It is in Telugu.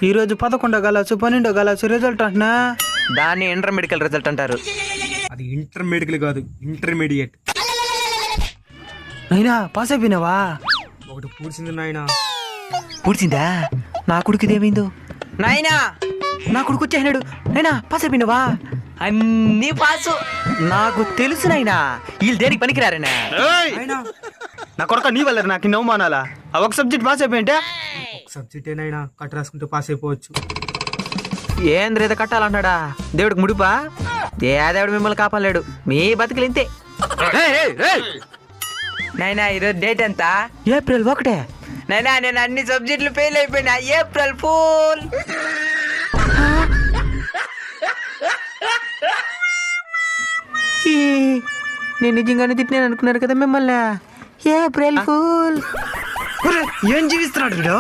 ఈరోజు 11 గలసు 12 గలసు రిజల్ట్ అంటున్నా. దాన్ని ఇంటర్మీడియట్ రిజల్ట్ అంటారు. అది ఇంటర్మీడియట్ కాదు, ఇంటర్మీడియట్. నైనా పాస్ అయిపోయినావా? ఒకటి పూడ్చింది నాయనా. పూడ్చిందా? నా కొడుకు ఏమైందో? నాయనా నా కొడుకు వచ్చేసినాడు. నైనా పాస్ అయిపోయినావా? అన్నీ పాసు. నాకు తెలుసు నాయనా, వీళ్ళు దేనికి పనికిరారనా. నా కొడుక నీ వల్ల నాకు ఇన్ని అవమానాలా? ఆ ఒక సబ్జెక్ట్ పాస్ అయిపోయింటే సబ్జెక్ట్ ఏనైనా కట్ రాసుకుంటే పాస్ అయిపోవచ్చు. ఏంద్ర ఏదో కట్టాలంటాడా? దేవుడికి ముడిపా? ఏ దేవుడు మిమ్మల్ని కాపాడలేడు, మీ బతుకులు ఇంతే. నైనా ఈరోజు డేట్ ఎంత? ఏప్రిల్ 1. నైనా నేను అన్ని సబ్జెక్టులు ఫెయిల్ అయిపోయినా. April fool. నేను నిజంగానే తిట్టినాను అనుకున్నారు కదా మిమ్మల్ని. April fool. ఏం జీవిస్తున్నాడు వీడు?